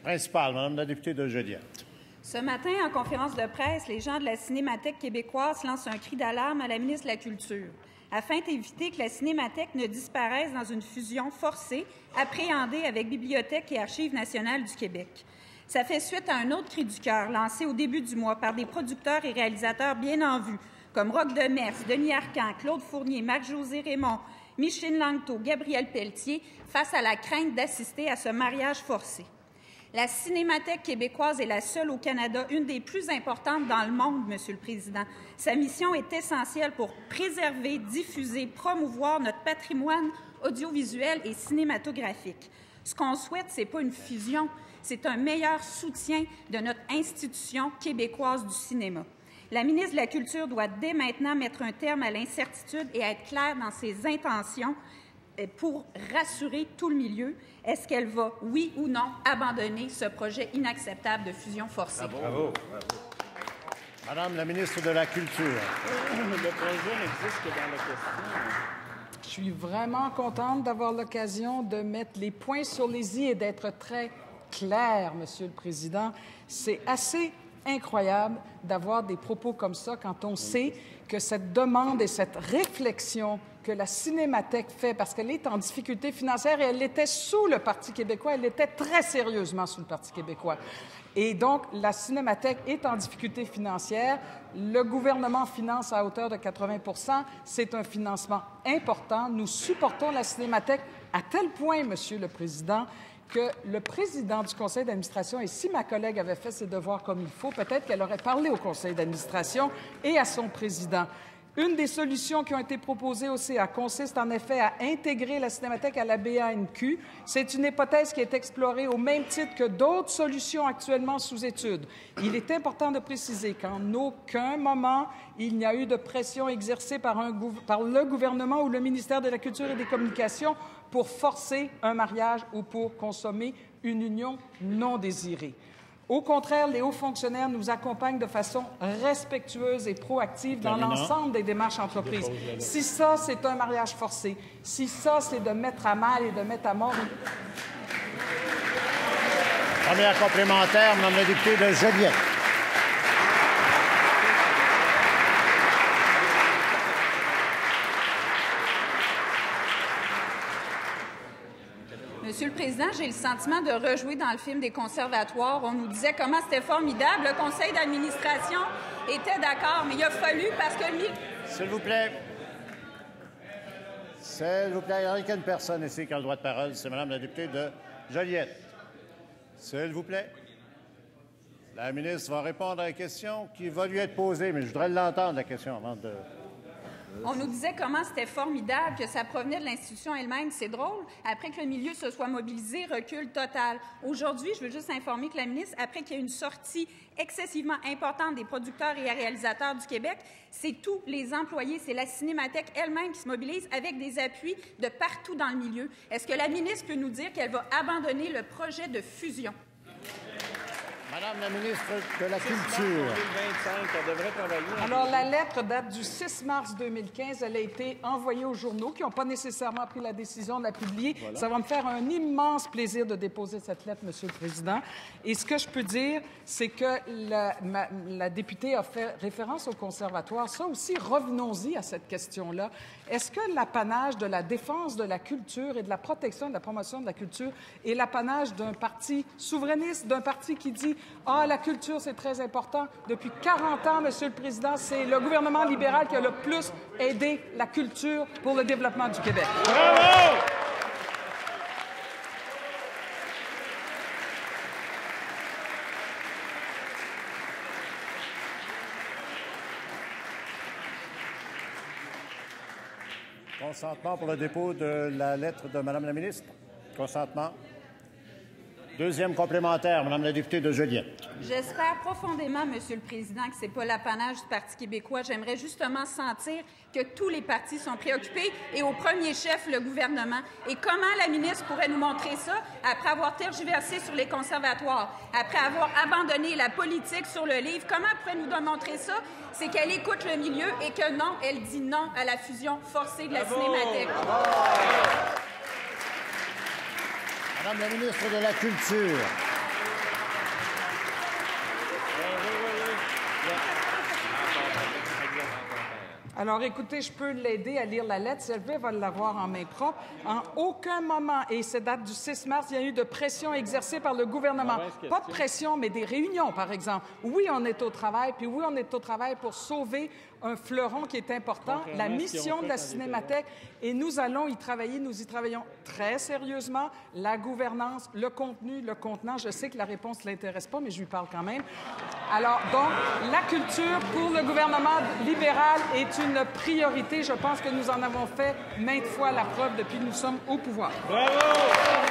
Principale, Madame la députée de Joliette. Ce matin, en conférence de presse, les gens de la Cinémathèque québécoise lancent un cri d'alarme à la ministre de la Culture, afin d'éviter que la Cinémathèque ne disparaisse dans une fusion forcée, appréhendée avec Bibliothèque et Archives nationales du Québec. Ça fait suite à un autre cri du cœur lancé au début du mois par des producteurs et réalisateurs bien en vue, comme Roch Demers, Denis Arcand, Claude Fournier, Marc-José Raymond, Micheline Langto, Gabriel Pelletier, face à la crainte d'assister à ce mariage forcé. La Cinémathèque québécoise est la seule au Canada, une des plus importantes dans le monde, Monsieur le Président. Sa mission est essentielle pour préserver, diffuser, promouvoir notre patrimoine audiovisuel et cinématographique. Ce qu'on souhaite, ce n'est pas une fusion, c'est un meilleur soutien de notre institution québécoise du cinéma. La ministre de la Culture doit dès maintenant mettre un terme à l'incertitude et être claire dans ses intentions pour rassurer tout le milieu. Est-ce qu'elle va, oui ou non, abandonner ce projet inacceptable de fusion forcée? Bravo. Madame la ministre de la Culture. Le projet n'existe que dans la question. Je suis vraiment contente d'avoir l'occasion de mettre les points sur les i et d'être très claire, Monsieur le Président. C'est assez incroyable d'avoir des propos comme ça quand on sait que cette demande et cette réflexion que la Cinémathèque fait, parce qu'elle est en difficulté financière et elle l'était sous le Parti québécois, elle l'était très sérieusement sous le Parti québécois. Et donc, la Cinémathèque est en difficulté financière. Le gouvernement finance à hauteur de 80 %. C'est un financement important. Nous supportons la Cinémathèque à tel point, Monsieur le Président, que le président du conseil d'administration, et si ma collègue avait fait ses devoirs comme il faut, peut-être qu'elle aurait parlé au conseil d'administration et à son président. Une des solutions qui ont été proposées au CA consiste en effet à intégrer la Cinémathèque à la BANQ. C'est une hypothèse qui est explorée au même titre que d'autres solutions actuellement sous étude. Il est important de préciser qu'en aucun moment, il n'y a eu de pression exercée par le gouvernement ou le ministère de la Culture et des Communications pour forcer un mariage ou pour consommer une union non désirée. Au contraire, les hauts fonctionnaires nous accompagnent de façon respectueuse et proactive dans l'ensemble des démarches entreprises. Si ça, c'est un mariage forcé, si ça, c'est de mettre à mal et de mettre à mort... Première complémentaire, Mme la députée de Joliette. Monsieur le Président, j'ai le sentiment de rejouer dans le film des conservatoires. On nous disait comment c'était formidable. Le conseil d'administration était d'accord, mais il a fallu parce que... S'il vous plaît. S'il vous plaît, il n'y a qu'une personne ici qui a le droit de parole. C'est Mme la députée de Joliette. S'il vous plaît. La ministre va répondre à la question qui va lui être posée, mais je voudrais l'entendre, la question, avant de... On nous disait comment c'était formidable, que ça provenait de l'institution elle-même. C'est drôle. Après que le milieu se soit mobilisé, recul total. Aujourd'hui, je veux juste informer que la ministre, après qu'il y ait une sortie excessivement importante des producteurs et réalisateurs du Québec, c'est tous les employés, c'est la Cinémathèque elle-même qui se mobilise avec des appuis de partout dans le milieu. Est-ce que la ministre peut nous dire qu'elle va abandonner le projet de fusion? Madame la ministre de la Culture. 2025, on devrait travailler. Alors, la lettre date du 6 mars 2015. Elle a été envoyée aux journaux qui n'ont pas nécessairement pris la décision de la publier. Voilà. Ça va me faire un immense plaisir de déposer cette lettre, Monsieur le Président. Et ce que je peux dire, c'est que la députée a fait référence au conservatoire. Ça aussi, revenons-y à cette question-là. Est-ce que l'apanage de la défense de la culture et de la protection de la promotion de la culture est l'apanage d'un parti souverainiste, d'un parti qui dit « Ah, la culture, c'est très important ». Depuis 40 ans, Monsieur le Président, c'est le gouvernement libéral qui a le plus aidé la culture pour le développement du Québec. Bravo! Consentement pour le dépôt de la lettre de Mme la ministre. Consentement. Deuxième complémentaire, Mme la députée de Joliette. J'espère profondément, Monsieur le Président, que ce n'est pas l'apanage du Parti québécois. J'aimerais justement sentir que tous les partis sont préoccupés et au premier chef, le gouvernement. Et comment la ministre pourrait nous montrer ça après avoir tergiversé sur les conservatoires, après avoir abandonné la politique sur le livre? Comment elle pourrait nous montrer ça? C'est qu'elle écoute le milieu et que non, elle dit non à la fusion forcée de la Cinémathèque. Madame la ministre de la Culture. Alors, écoutez, je peux l'aider à lire la lettre. Sylvie va l'avoir en main propre. En aucun moment, et ça date du 6 mars, il y a eu de pression exercée par le gouvernement. Pas de pression, mais des réunions, par exemple. Oui, on est au travail, puis oui, on est au travail pour sauver un fleuron qui est important, la mission de la Cinémathèque, et nous allons y travailler. Nous y travaillons très sérieusement. La gouvernance, le contenu, le contenant. Je sais que la réponse ne l'intéresse pas, mais je lui parle quand même. Alors, donc, la culture pour le gouvernement libéral est une priorité. Je pense que nous en avons fait maintes fois la preuve depuis que nous sommes au pouvoir. Bravo!